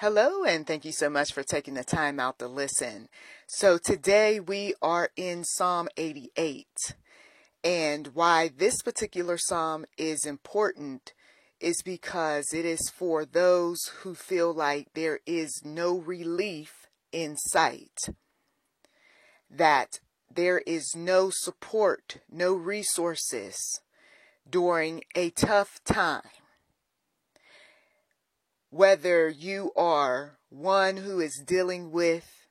Hello, and thank you so much for taking the time out to listen. So today we are in Psalm 88, and why this particular psalm is important is because it is for those who feel like there is no relief in sight, that there is no support, no resources during a tough time. Whether you are one who is dealing with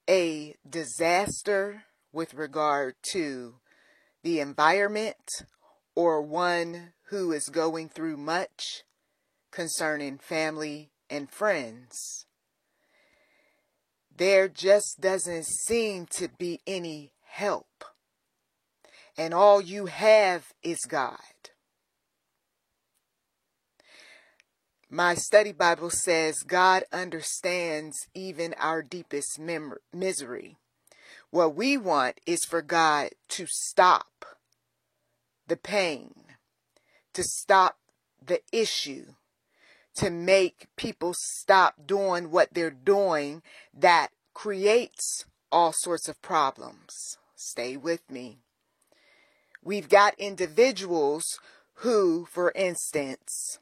a disaster with regard to the environment, or one who is going through much concerning family and friends, there just doesn't seem to be any help. And all you have is God. My study Bible says God understands even our deepest misery. What we want is for God to stop the pain, to stop the issue, to make people stop doing what they're doing that creates all sorts of problems. Stay with me. We've got individuals who, for instance,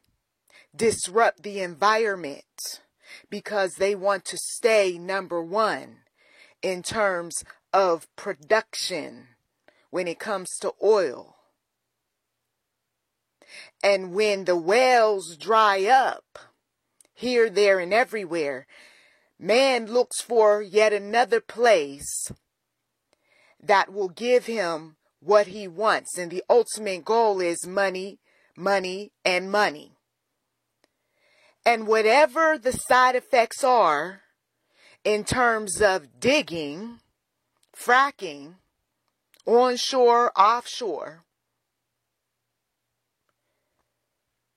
disrupt the environment because they want to stay number one in terms of production when it comes to oil. And when the wells dry up here, there, and everywhere, man looks for yet another place that will give him what he wants. And the ultimate goal is money, money, and money. And whatever the side effects are in terms of digging, fracking, onshore, offshore,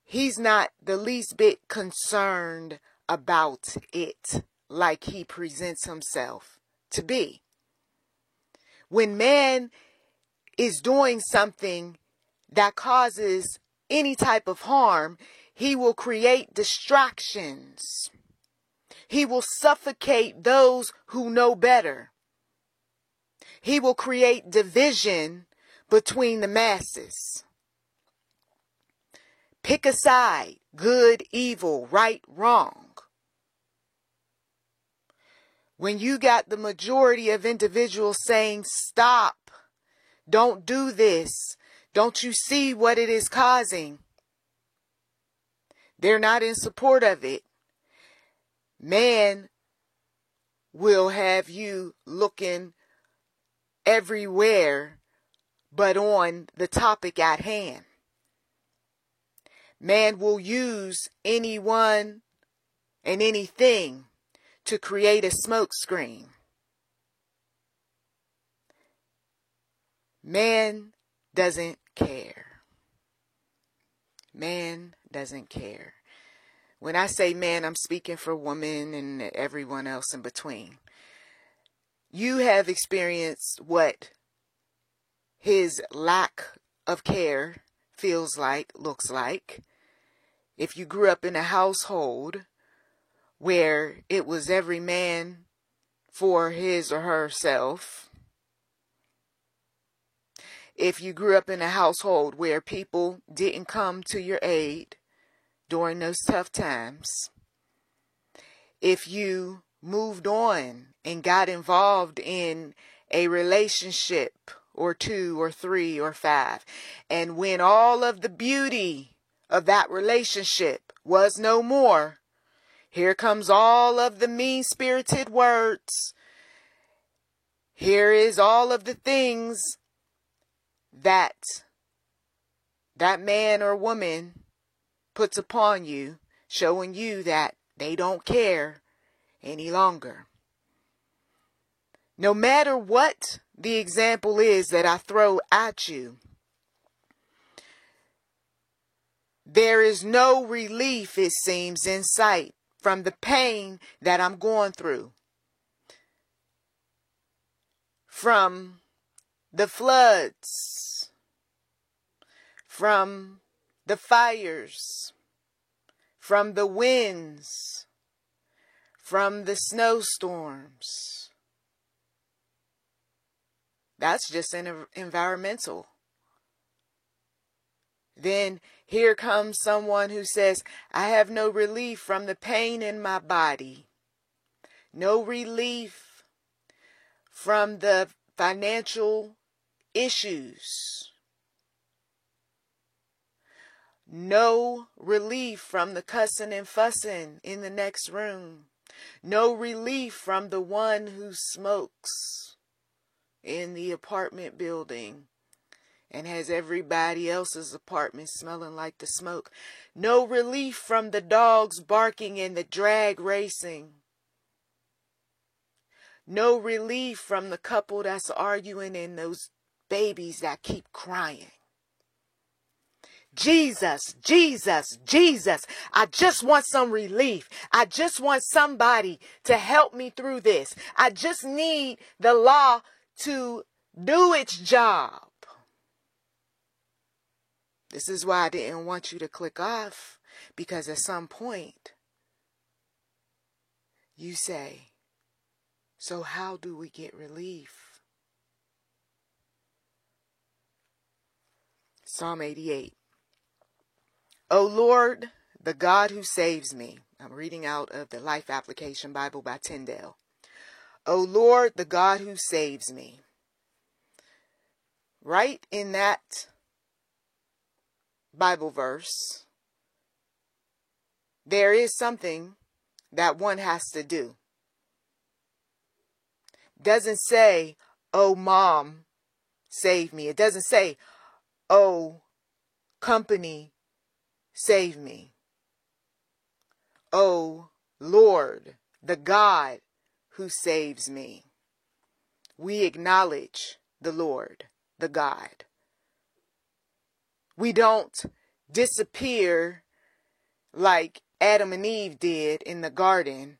he's not the least bit concerned about it like he presents himself to be. When man is doing something that causes any type of harm, he will create distractions. He will suffocate those who know better. He will create division between the masses. Pick a side, good, evil, right, wrong. When you got the majority of individuals saying, stop, don't do this, don't you see what it is causing? They're not in support of it. Man will have you looking everywhere but on the topic at hand. Man will use anyone and anything to create a smokescreen. Man doesn't care. Man doesn't care. When I say man, I'm speaking for women and everyone else in between. You have experienced what his lack of care feels like, looks like. If you grew up in a household where it was every man for his or herself, if you grew up in a household where people didn't come to your aid during those tough times, if you moved on and got involved in a relationship or 2 or 3 or 5, and when all of the beauty of that relationship was no more, here comes all of the mean-spirited words. Here is all of the things that man or woman puts upon you, showing you that they don't care any longer. No matter what the example is that I throw at you, there is no relief, it seems, in sight from the pain that I'm going through. From the floods, from the fires, from the winds, from the snowstorms. That's just environmental. Then here comes someone who says, I have no relief from the pain in my body. No relief from the financial issues. No relief from the cussing and fussing in the next room. No relief from the one who smokes in the apartment building and has everybody else's apartment smelling like the smoke. No relief from the dogs barking and the drag racing. No relief from the couple that's arguing and those babies that keep crying. Jesus, Jesus, Jesus. I just want some relief. I just want somebody to help me through this. I just need the law to do its job. This is why I didn't want you to click off, because at some point you say, so how do we get relief? Psalm 88. O Lord, the God who saves me. I'm reading out of the Life Application Bible by Tyndale. O Lord, the God who saves me. Right in that Bible verse, there is something that one has to do. Doesn't say, oh mom, save me. It doesn't say, oh company, save me. Oh Lord, the God who saves me. We acknowledge the Lord, the God. We don't disappear like Adam and Eve did in the garden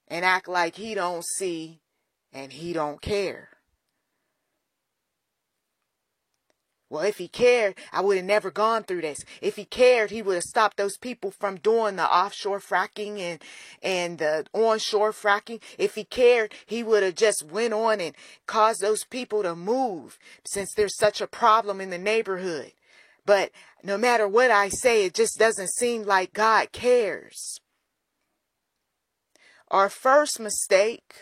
and act like he don't see and he don't care. Well, if he cared, I would have never gone through this. If he cared, he would have stopped those people from doing the offshore fracking and the onshore fracking. If he cared, he would have just went on and caused those people to move, since there's such a problem in the neighborhood. But no matter what I say, it just doesn't seem like God cares. Our first mistake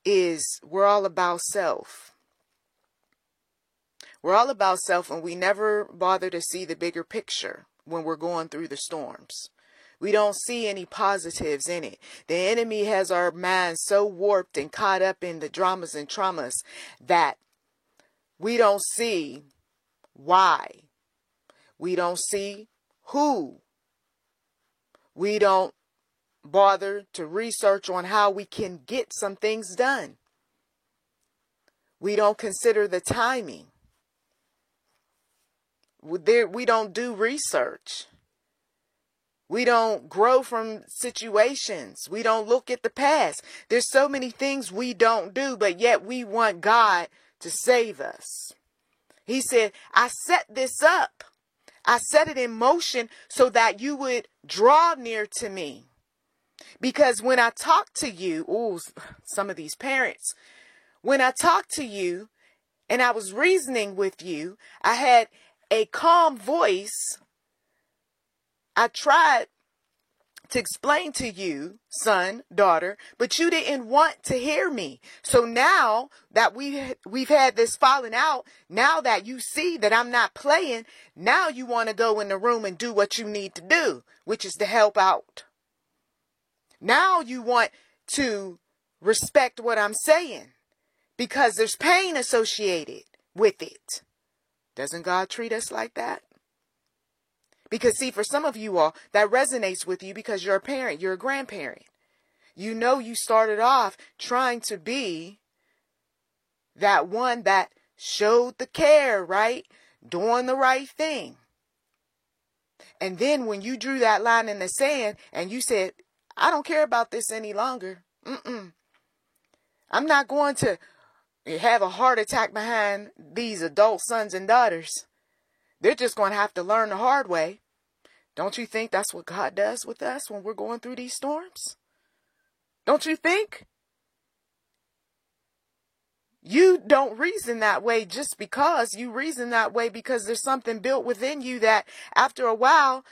is we're all about self. We're all about self, and we never bother to see the bigger picture when we're going through the storms. We don't see any positives in it. The enemy has our minds so warped and caught up in the dramas and traumas that we don't see why. We don't see who. We don't bother to research on how we can get some things done. We don't consider the timing. We don't do research. We don't grow from situations. We don't look at the past. There's so many things we don't do, but yet we want God to save us. He said, I set this up. I set it in motion so that you would draw near to me. Because when I talk to you, some of these parents, when I talk to you and I was reasoning with you, I had a calm voice. I tried to explain to you, son, daughter, but you didn't want to hear me. So now that we've had this falling out, now that you see that I'm not playing, now you want to go in the room and do what you need to do, which is to help out. Now you want to respect what I'm saying because there's pain associated with it. Doesn't God treat us like that? Because see, for some of you all, that resonates with you because you're a parent, you're a grandparent. You know you started off trying to be that one that showed the care, right? Doing the right thing. And then when you drew that line in the sand and you said, I don't care about this any longer. I'm not going to have a heart attack behind these adult sons and daughters. They're just going to have to learn the hard way. Don't you think that's what God does with us when we're going through these storms? Don't you think? You don't reason that way just because. You reason that way because there's something built within you that after a while,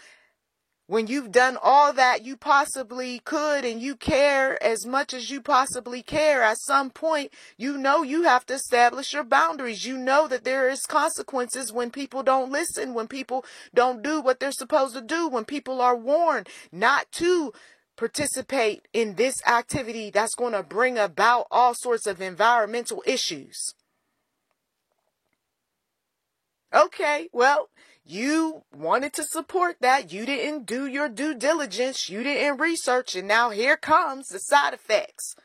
when you've done all that you possibly could and you care as much as you possibly care, at some point, you know you have to establish your boundaries. You know that there is consequences when people don't listen, when people don't do what they're supposed to do, when people are warned not to participate in this activity that's going to bring about all sorts of environmental issues. Okay, well, you wanted to support that. You didn't do your due diligence. You didn't research. And now here comes the side effects.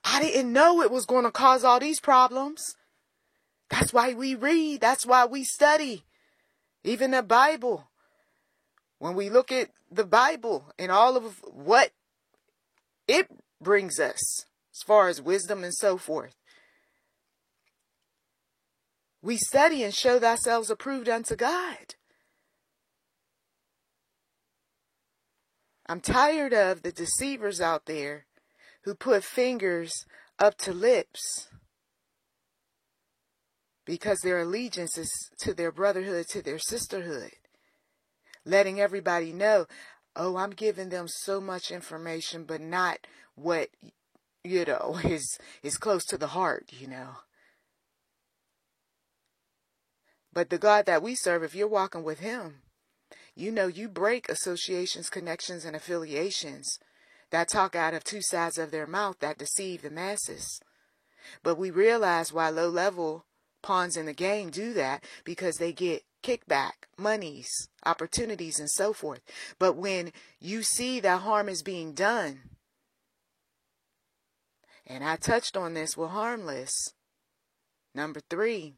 I didn't know it was going to cause all these problems. That's why we read. That's why we study. Even the Bible. When we look at the Bible and all of what it brings us as far as wisdom and so forth. We study and show ourselves approved unto God. I'm tired of the deceivers out there who put fingers up to lips because their allegiance is to their brotherhood, to their sisterhood. Letting everybody know, oh, I'm giving them so much information, but not what, is close to the heart, But the God that we serve, if you're walking with him, you break associations, connections, and affiliations that talk out of two sides of their mouth that deceive the masses. But we realize why low-level pawns in the game do that, because they get kickback, monies, opportunities, and so forth. But when you see that harm is being done, and I touched on this with harmless, number 3,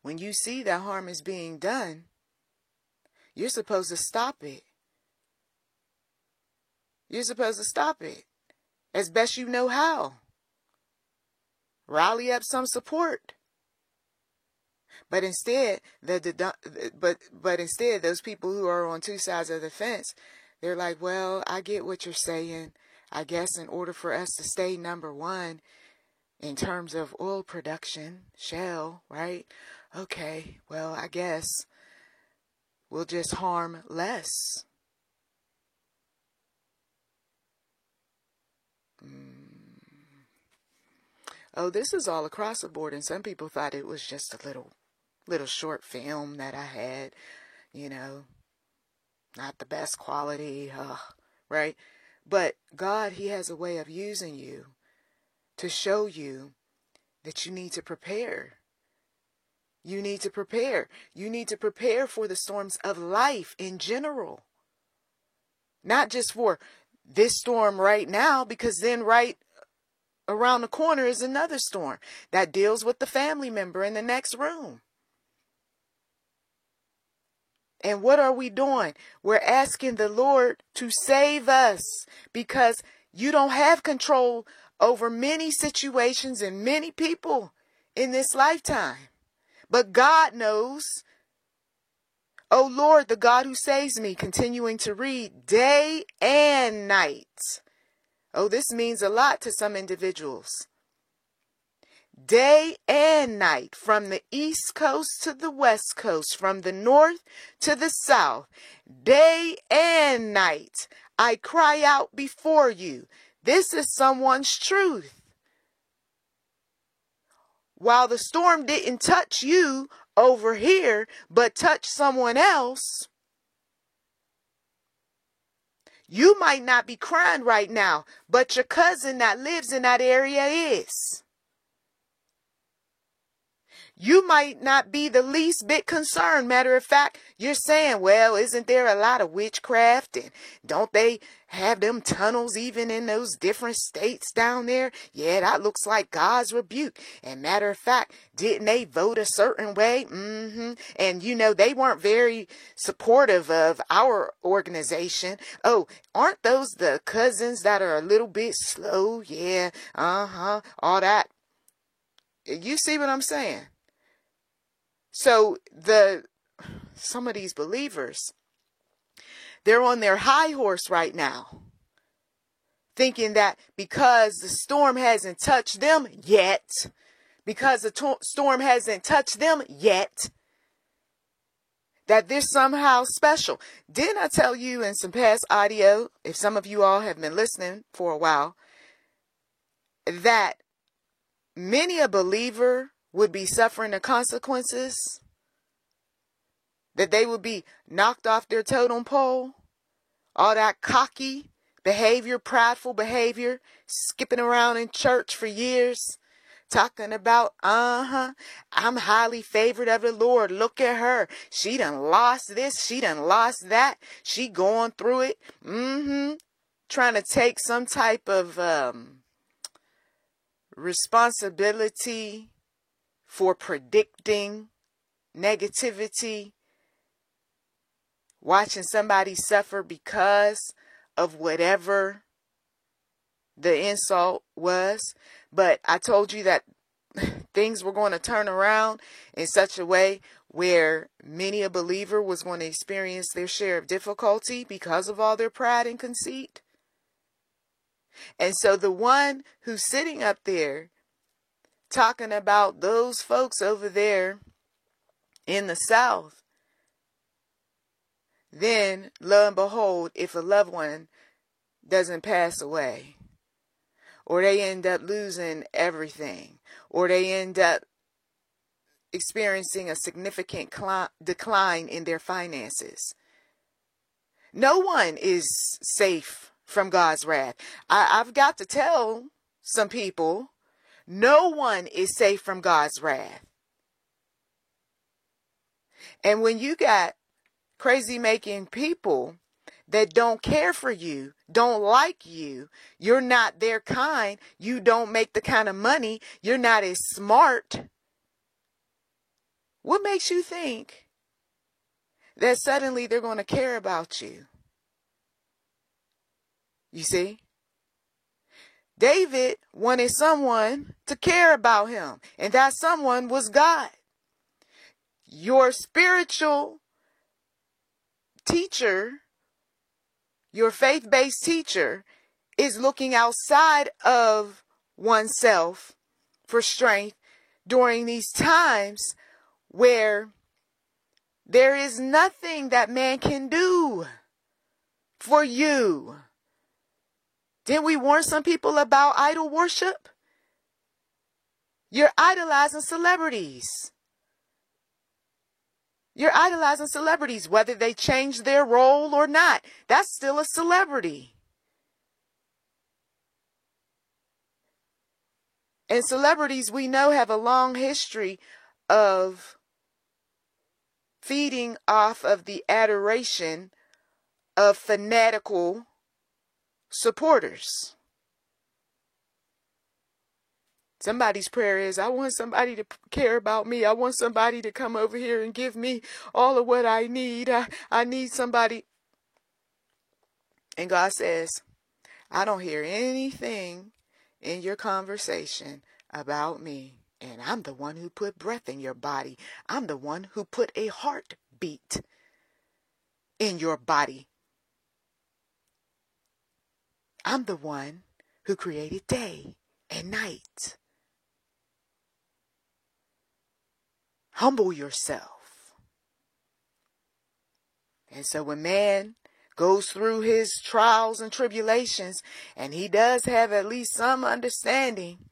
when you see that harm is being done, you're supposed to stop it. You're supposed to stop it as best you know how. Rally up some support. But instead, instead, those people who are on two sides of the fence, they're like, well, I get what you're saying. I guess in order for us to stay number 1 in terms of oil production, shale, right? Okay, well, I guess we'll just harm less. Oh, this is all across the board, and some people thought it was just a little short film that I had, not the best quality, right? But God, he has a way of using you to show you that you need to prepare. You need to prepare. You need to prepare for the storms of life in general. Not just for this storm right now, because then right around the corner is another storm that deals with the family member in the next room. And what are we doing? We're asking the Lord to save us, because you don't have control over many situations and many people in this lifetime. But God knows. Oh Lord, the God who saves me, continuing to read day and night. Oh, this means a lot to some individuals. Day and night, from the East Coast to the West Coast, from the North to the South, day and night, I cry out before you. This is someone's truth. While the storm didn't touch you over here, but touch someone else, you might not be crying right now, but your cousin that lives in that area is. You might not be the least bit concerned. Matter of fact, you're saying, well, isn't there a lot of witchcraft? And don't they have them tunnels even in those different states down there? Yeah, that looks like God's rebuke. And matter of fact, didn't they vote a certain way? And they weren't very supportive of our organization. Oh, aren't those the cousins that are a little bit slow? Yeah, all that. You see what I'm saying? So some of these believers, they're on their high horse right now, thinking that because the storm hasn't touched them yet, because the storm hasn't touched them yet, that they're somehow special. Didn't I tell you in some past audio, if some of you all have been listening for a while, that many a believer would be suffering the consequences, that they would be knocked off their totem pole, all that cocky behavior, prideful behavior, skipping around in church for years, talking about, I'm highly favored of the Lord. Look at her. She done lost this. She done lost that. She going through it. Trying to take some type of responsibility for predicting negativity, watching somebody suffer because of whatever the insult was. But I told you that things were going to turn around in such a way where many a believer was going to experience their share of difficulty because of all their pride and conceit. And so the one who's sitting up there talking about those folks over there in the South, then lo and behold, if a loved one doesn't pass away, or they end up losing everything, or they end up experiencing a significant decline in their finances, no one is safe from God's wrath. I've got to tell some people, no one is safe from God's wrath. And when you got crazy making people that don't care for you, don't like you, you're not their kind, you don't make the kind of money, you're not as smart, what makes you think that suddenly they're going to care about you? You see? David wanted someone to care about him, and that someone was God. Your spiritual teacher, your faith-based teacher, is looking outside of oneself for strength during these times where there is nothing that man can do for you. Didn't we warn some people about idol worship? You're idolizing celebrities. You're idolizing celebrities, whether they change their role or not. That's still a celebrity. And celebrities, we know, have a long history of feeding off of the adoration of fanatical supporters. Somebody's prayer is, I want somebody to care about me. I want somebody to come over here and give me all of what I need. I need somebody. And God says, I don't hear anything in your conversation about me. And I'm the one who put breath in your body. I'm the one who put a heartbeat in your body. I'm the one who created day and night. Humble yourself. And so when man goes through his trials and tribulations, and he does have at least some understanding,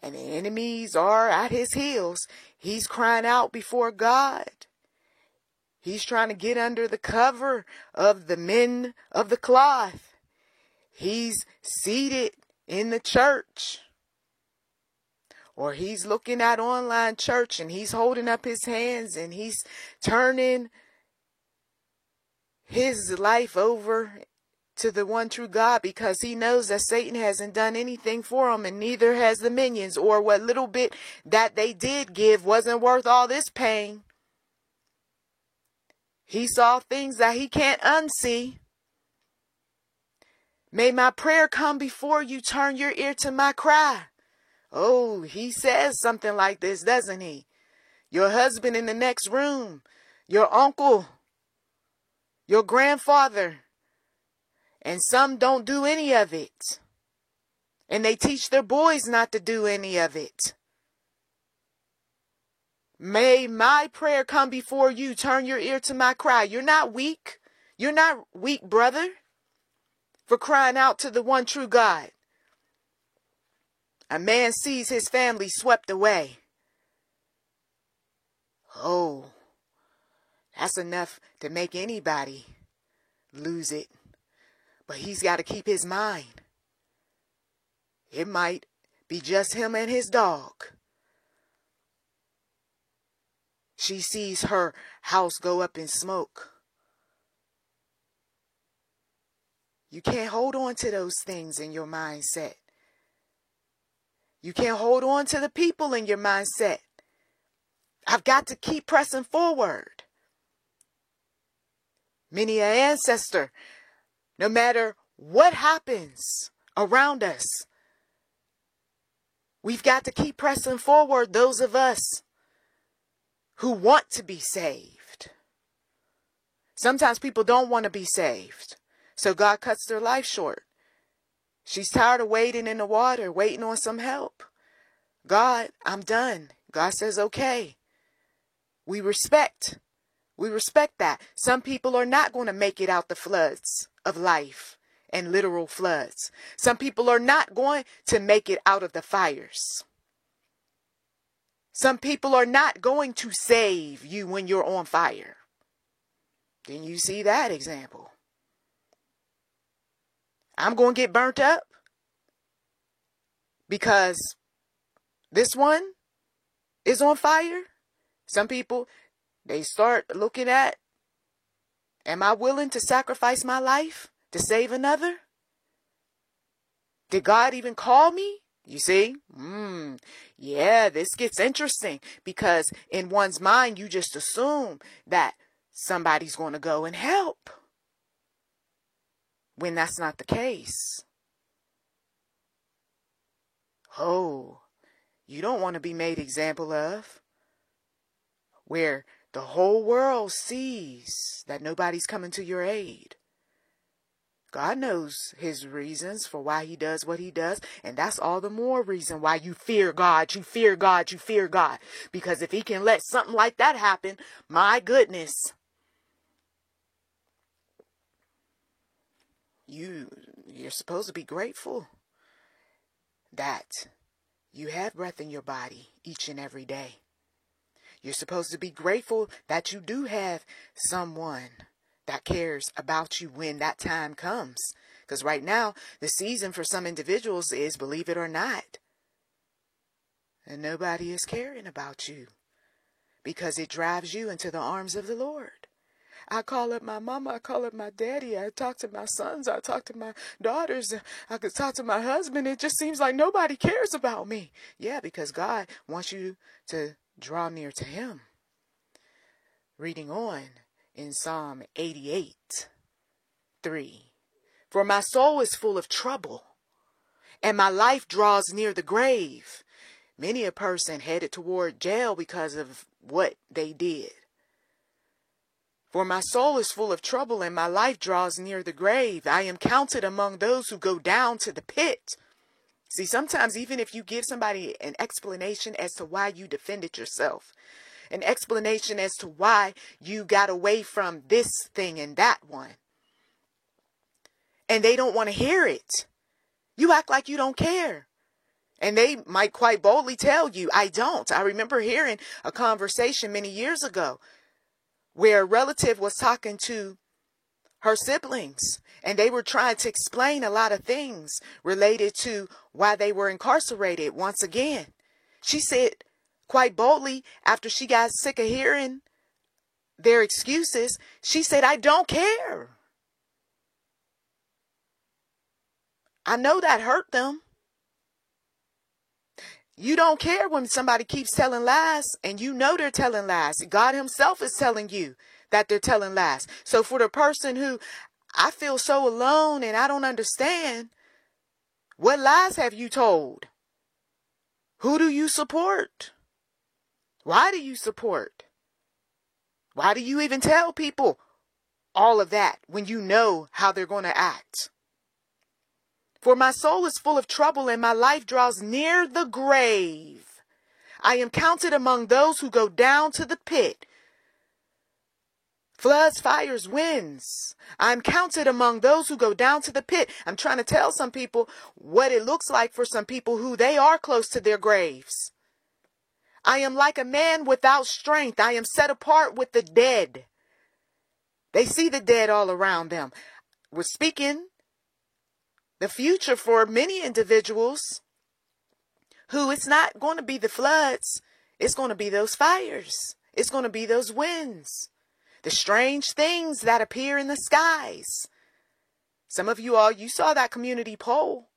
and the enemies are at his heels, he's crying out before God. He's trying to get under the cover of the men of the cloth. He's seated in the church. Or he's looking at online church and he's holding up his hands and he's turning his life over to the one true God, because he knows that Satan hasn't done anything for him, and neither has the minions, or what little bit that they did give wasn't worth all this pain. He saw things that he can't unsee. May my prayer come before you turn your ear to my cry. Oh, he says something like this, doesn't he? Your husband in the next room, your uncle, your grandfather, and some don't do any of it. And they teach their boys not to do any of it. May my prayer come before you. Turn your ear to my cry. You're not weak. You're not weak, brother, for crying out to the one true God. A man sees his family swept away. Oh, that's enough to make anybody lose it. But he's got to keep his mind. It might be just him and his dog. She sees her house go up in smoke. You can't hold on to those things in your mindset. You can't hold on to the people in your mindset. I've got to keep pressing forward. Many an ancestor, no matter what happens around us, we've got to keep pressing forward, those of us who want to be saved. Sometimes people don't want to be saved, so God cuts their life short. She's tired of waiting in the water, waiting on some help. God, I'm done. God says, okay. We respect that. Some people are not going to make it out the floods of life and literal floods. Some people are not going to make it out of the fires. Some people are not going to save you when you're on fire. Didn't you see that example? I'm going to get burnt up because this one is on fire. Some people, they start looking at, am I willing to sacrifice my life to save another? Did God even call me? You see? Yeah, this gets interesting because in one's mind, you just assume that somebody's going to go and help when that's not the case. Oh, you don't want to be made example of, where the whole world sees that nobody's coming to your aid. God knows his reasons for why he does what he does. And that's all the more reason why you fear God, you fear God, you fear God. Because if he can let something like that happen, my goodness, you're supposed to be grateful that you have breath in your body each and every day. You're supposed to be grateful that you do have someone that cares about you when that time comes. Because right now, the season for some individuals is, believe it or not, and nobody is caring about you because it drives you into the arms of the Lord. I call up my mama, I call up my daddy, I talk to my sons, I talk to my daughters, I could talk to my husband. It just seems like nobody cares about me. Yeah, because God wants you to draw near to him. Reading on in Psalm 88:3. For my soul is full of trouble, and my life draws near the grave. Many a person headed toward jail because of what they did. For my soul is full of trouble, and my life draws near the grave. I am counted among those who go down to the pit. See, sometimes even if you give somebody an explanation as to why you defended yourself, an explanation as to why you got away from this thing and that one, and they don't want to hear it, you act like you don't care. And they might quite boldly tell you, I don't. I remember hearing a conversation many years ago where a relative was talking to her siblings, and they were trying to explain a lot of things related to why they were incarcerated once again. She said quite boldly, after she got sick of hearing their excuses, she said, I don't care. I know that hurt them. You don't care when somebody keeps telling lies, and you know they're telling lies. God himself is telling you that they're telling lies. So for the person who, I feel so alone and I don't understand, what lies have you told? Who do you support? Why do you support? Why do you even tell people all of that when you know how they're going to act? For my soul is full of trouble, and my life draws near the grave. I am counted among those who go down to the pit. Floods, fires, winds. I'm counted among those who go down to the pit. I'm trying to tell some people what it looks like for some people who they are close to their graves. I am like a man without strength. I am set apart with the dead. They see the dead all around them. We're speaking the future for many individuals who it's not going to be the floods. It's going to be those fires. It's going to be those winds. The strange things that appear in the skies. Some of you all, you saw that community poll.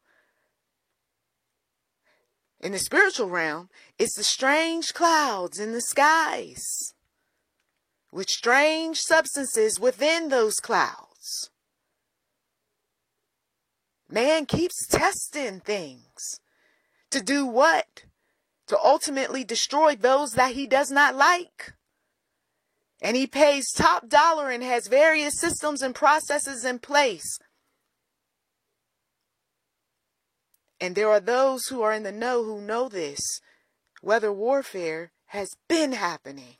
In the spiritual realm, it's the strange clouds in the skies with strange substances within those clouds. Man keeps testing things. To do what? To ultimately destroy those that he does not like. And he pays top dollar and has various systems and processes in place. And there are those who are in the know who know this. Weather warfare has been happening.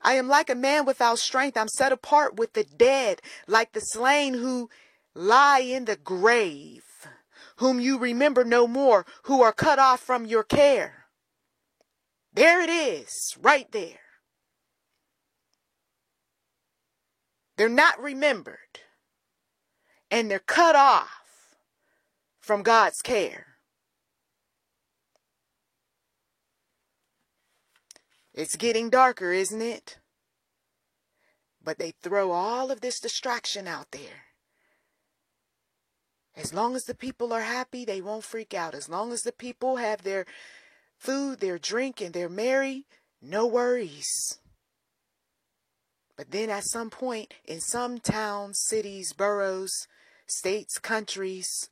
I am like a man without strength. I'm set apart with the dead, like the slain who lie in the grave, whom you remember no more, who are cut off from your care. There it is, right there. They're not remembered, and they're cut off from God's care. It's getting darker, isn't it? But they throw all of this distraction out there. As long as the people are happy, they won't freak out. As long as the people have their food, their drink, and they're merry, no worries. But then at some point, in some towns, cities, boroughs, states, countries,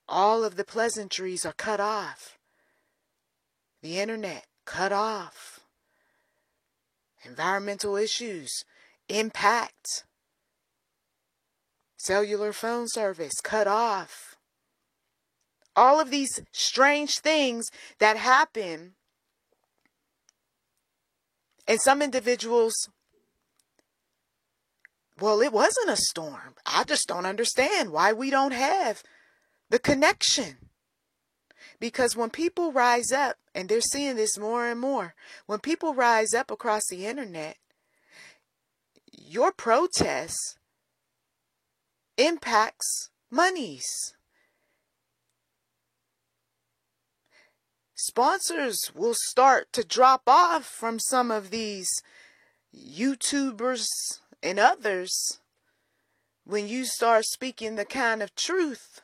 all of the pleasantries are cut off. The internet cut off. Environmental issues impact. Cellular phone service cut off. All of these strange things that happen. And some individuals, well, it wasn't a storm. I just don't understand why we don't have the connection. Because when people rise up, and they're seeing this more and more, when people rise up across the internet, your protest impacts monies. Sponsors will start to drop off from some of these YouTubers and others when you start speaking the kind of truth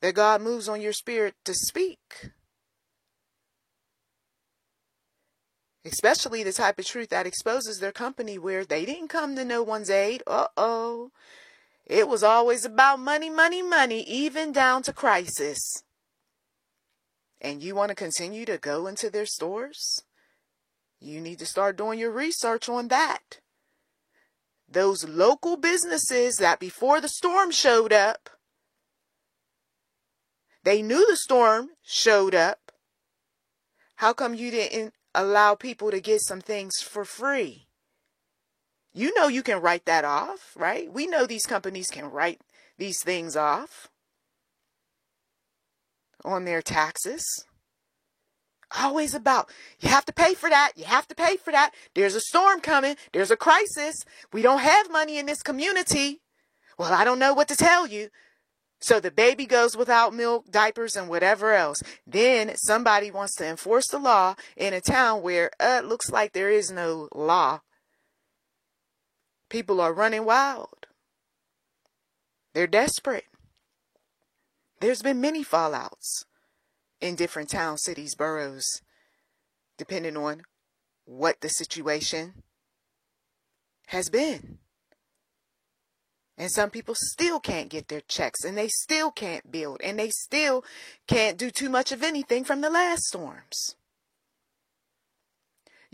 that God moves on your spirit to speak. Especially the type of truth that exposes their company where they didn't come to no one's aid. It was always about money, money, money, even down to crisis. And you want to continue to go into their stores? You need to start doing your research on that. Those local businesses that before the storm showed up, they knew the storm showed up. How come you didn't allow people to get some things for free? You know you can write that off, right? We know these companies can write these things off on their taxes. Always about, you have to pay for that. You have to pay for that. There's a storm coming. There's a crisis. We don't have money in this community. Well, I don't know what to tell you. So the baby goes without milk, diapers, and whatever else. Then somebody wants to enforce the law in a town where it looks like there is no law. People are running wild. They're desperate. There's been many fallouts in different towns, cities, boroughs, depending on what the situation has been. And some people still can't get their checks, and they still can't build, and they still can't do too much of anything from the last storms.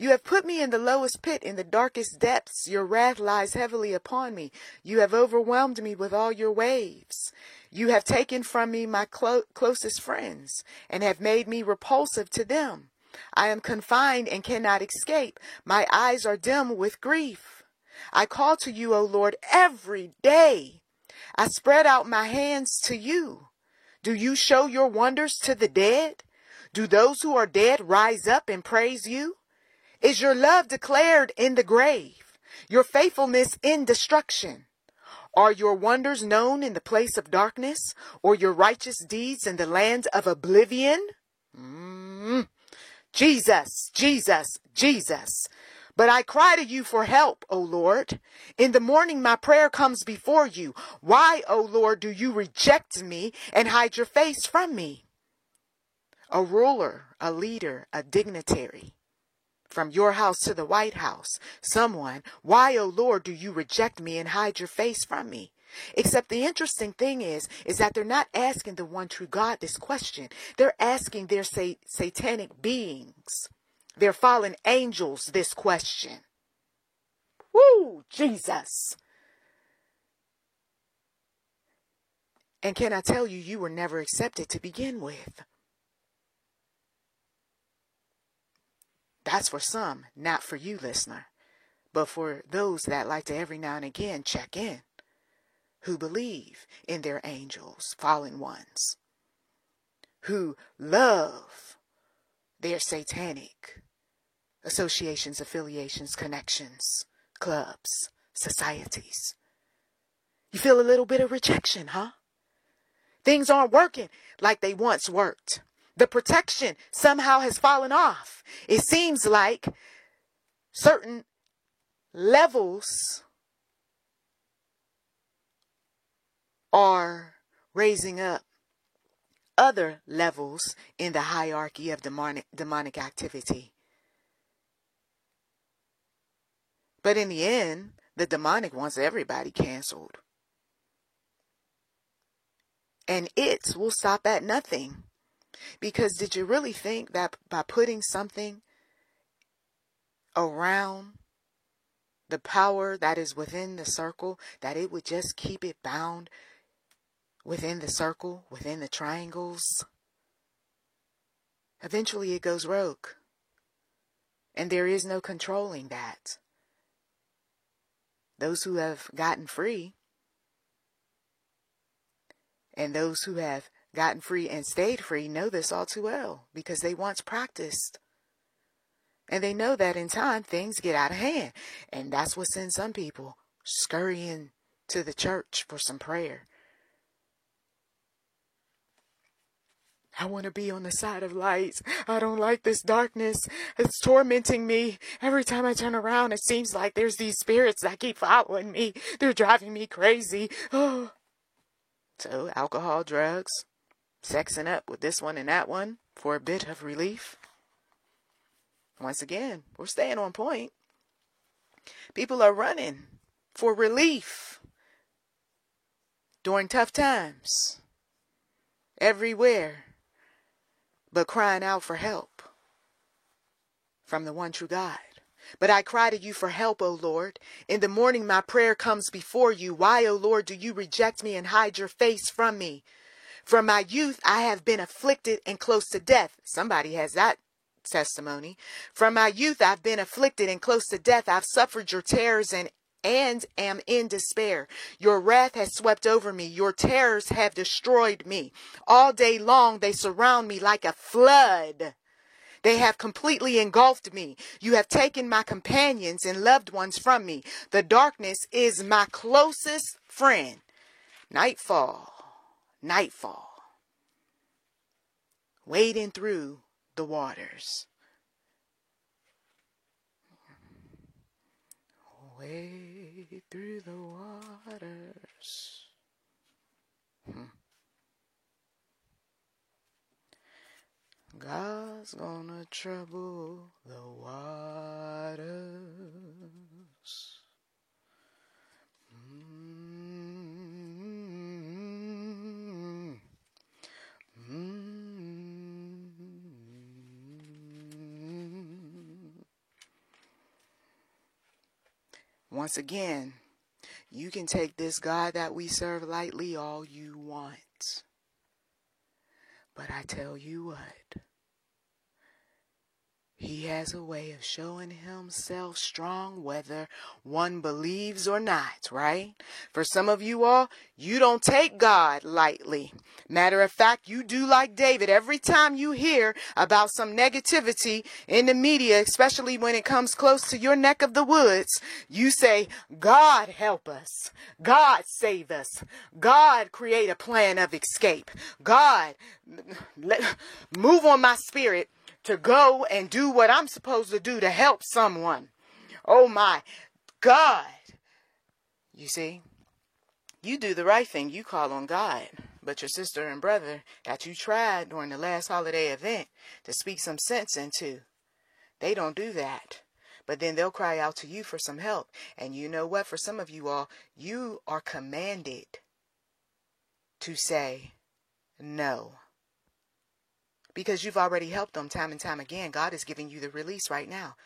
You have put me in the lowest pit, in the darkest depths. Your wrath lies heavily upon me. You have overwhelmed me with all your waves. You have taken from me my closest friends and have made me repulsive to them. I am confined and cannot escape. My eyes are dim with grief. I call to you, O Lord, every day. I spread out my hands to you. Do you show your wonders to the dead? Do those who are dead rise up and praise you? Is your love declared in the grave, your faithfulness in destruction? Are your wonders known in the place of darkness, or your righteous deeds in the land of oblivion? Jesus, Jesus, Jesus. But I cry to you for help, O Lord. In the morning my prayer comes before you. Why, O Lord, do you reject me and hide your face from me? A ruler, a leader, a dignitary. From your house to the White House, someone, why, O Lord, do you reject me and hide your face from me? Except the interesting thing is that they're not asking the one true God this question. They're asking their satanic beings, their fallen angels, this question. Woo, Jesus. And can I tell you, you were never accepted to begin with. That's for some, not for you, listener, but for those that like to every now and again check in, who believe in their angels, fallen ones, who love their satanic associations, affiliations, connections, clubs, societies. You feel a little bit of rejection, huh? Things aren't working like they once worked. The protection somehow has fallen off. It seems like certain levels are raising up other levels in the hierarchy of demonic activity. But in the end, the demonic wants everybody canceled. And it will stop at nothing. Because did you really think that by putting something around the power that is within the circle, that it would just keep it bound within the circle, within the triangles? Eventually it goes rogue. And there is no controlling that. Those who have gotten free, and those who have gotten free and stayed free know this all too well, because they once practiced. And they know that in time things get out of hand. And that's what sends some people scurrying to the church for some prayer. I want to be on the side of light. I don't like this darkness. It's tormenting me. Every time I turn around, it seems like there's these spirits that keep following me. They're driving me crazy. Oh. So alcohol, drugs, sexing up with this one and that one for a bit of relief. Once again, we're staying on point. People are running for relief during tough times everywhere, but crying out for help from the one true God. But I cry to you for help, O Lord. In the morning my prayer comes before you. Why, O Lord, do you reject me and hide your face from me? From my youth I have been afflicted and close to death. Somebody has that testimony. From my youth I've been afflicted and close to death. I've suffered your terrors and am in despair. Your wrath has swept over me. Your terrors have destroyed me. All day long they surround me like a flood. They have completely engulfed me. You have taken my companions and loved ones from me. The darkness is my closest friend. Nightfall, nightfall. Wading through the waters. Wade through the waters. God's gonna trouble the waters. once again, you can take this God that we serve lightly all you want. But I tell you what, He has a way of showing himself strong whether one believes or not, right? For some of you all, you don't take God lightly. Matter of fact, you do like David. Every time you hear about some negativity in the media, especially when it comes close to your neck of the woods, you say, God help us. God save us. God create a plan of escape. God move on my spirit to go and do what I'm supposed to do to help someone. Oh my God. You see, you do the right thing. You call on God. But your sister and brother that you tried during the last holiday event to speak some sense into, they don't do that. But then they'll cry out to you for some help. And you know what? For some of you all, you are commanded to say no. Because you've already helped them time and time again. God is giving you the release right now.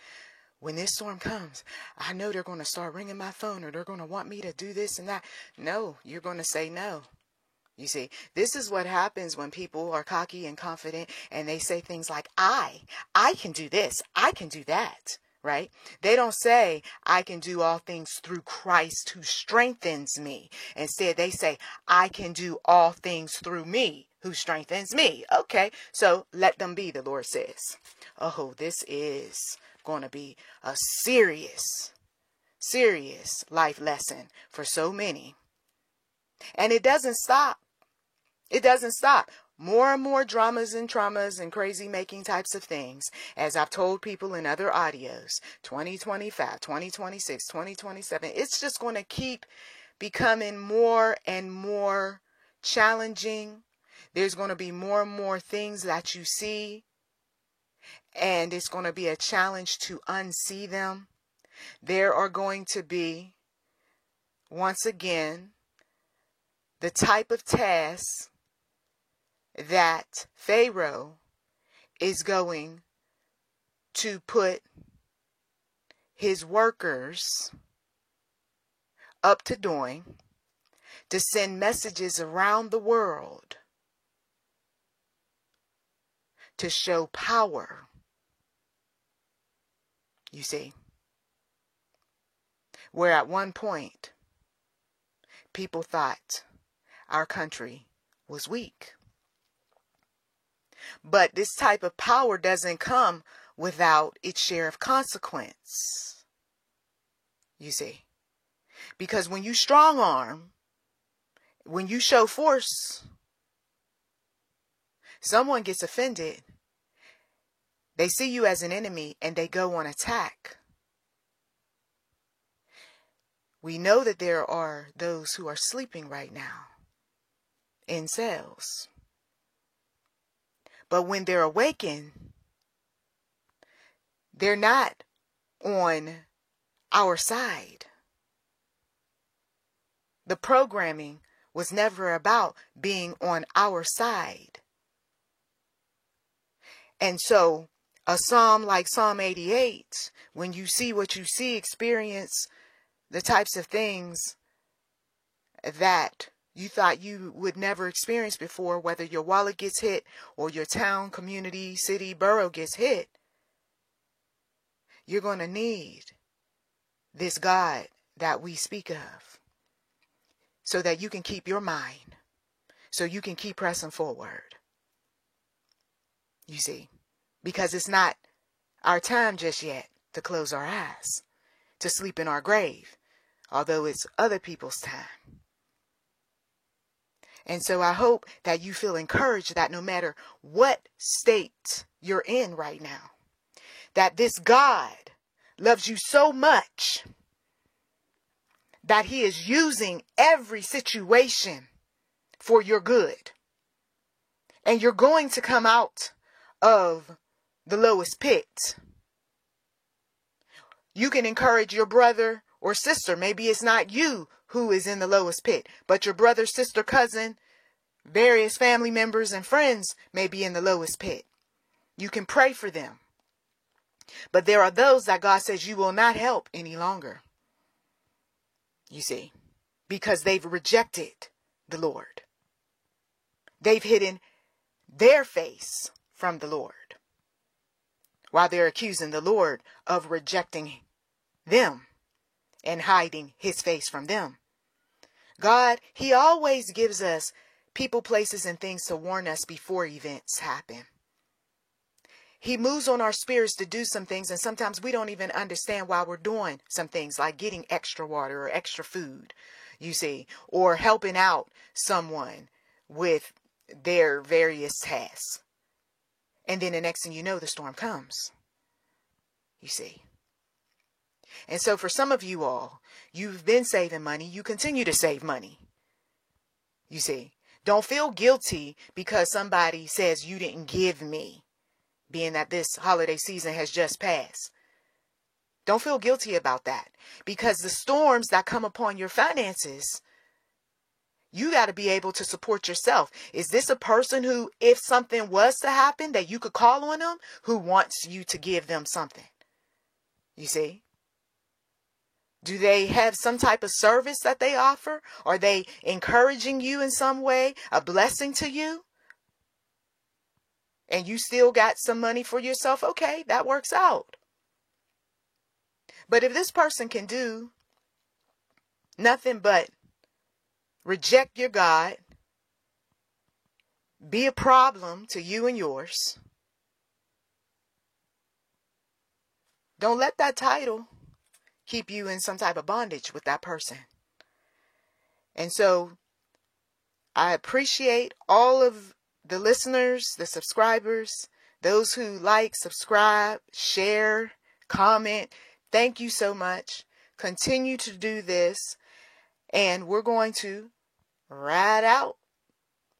When this storm comes, I know they're going to start ringing my phone or they're going to want me to do this and that. No, you're going to say no. You see, this is what happens when people are cocky and confident and they say things like, I can do this. I can do that. Right? They don't say, I can do all things through Christ who strengthens me. Instead, they say, I can do all things through me who strengthens me. Okay, so let them be, the Lord says. Oh, this is going to be a serious life lesson for so many. And it doesn't stop. It doesn't stop. More and more dramas and traumas and crazy making types of things, as I've told people in other audios, 2025, 2026, 2027, it's just going to keep becoming more and more challenging. There's going to be more and more things that you see, and it's going to be a challenge to unsee them. There are going to be, once again, the type of tasks that Pharaoh is going to put his workers up to doing, to send messages around the world to show power. You see, where at one point people thought our country was weak. But this type of power doesn't come without its share of consequence. You see, because when you strong arm, when you show force, someone gets offended. They see you as an enemy and they go on attack. We know that there are those who are sleeping right now in cells. But when they're awakened, they're not on our side. The programming was never about being on our side. And so a psalm like Psalm 88, when you see what you see, experience the types of things that you thought you would never experience before, whether your wallet gets hit or your town, community, city, borough gets hit, you're going to need this God that we speak of so that you can keep your mind, so you can keep pressing forward. You see, because it's not our time just yet to close our eyes, to sleep in our grave, although it's other people's time. And so I hope that you feel encouraged that no matter what state you're in right now, that this God loves you so much that he is using every situation for your good. And you're going to come out of the lowest pit. You can encourage your brother or sister. Maybe it's not you who is in the lowest pit, but your brother, sister, cousin, various family members and friends may be in the lowest pit. You can pray for them. But there are those that God says you will not help any longer. You see, because they've rejected the Lord. They've hidden their face from the Lord, while they're accusing the Lord of rejecting them and hiding his face from them. God, he always gives us people, places, and things to warn us before events happen. He moves on our spirits to do some things, and sometimes we don't even understand why we're doing some things, like getting extra water or extra food, you see, or helping out someone with their various tasks. And then the next thing you know, the storm comes, you see. And so for some of you all, you've been saving money. You continue to save money. You see, don't feel guilty because somebody says you didn't give me, being that this holiday season has just passed. Don't feel guilty about that, because the storms that come upon your finances, you got to be able to support yourself. Is this a person who, if something was to happen, that you could call on them, who wants you to give them something? You see? Do they have some type of service that they offer? Are they encouraging you in some way, a blessing to you? And you still got some money for yourself? Okay, that works out. But if this person can do nothing but reject your God, be a problem to you and yours, don't let that title keep you in some type of bondage with that person. And so I appreciate all of the listeners, the subscribers, those who like, subscribe, share, comment. Thank you so much. Continue to do this. And we're going to ride out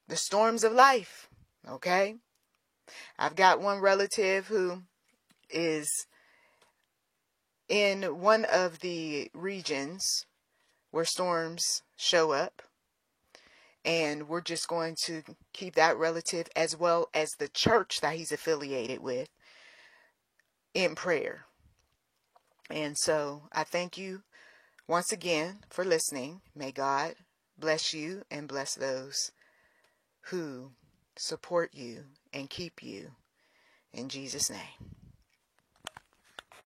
the storms of life. Okay? I've got one relative who is in one of the regions where storms show up. And we're just going to keep that relative, as well as the church that he's affiliated with, in prayer. And so I thank you once again for listening. May God bless you and bless those who support you and keep you. In Jesus' name.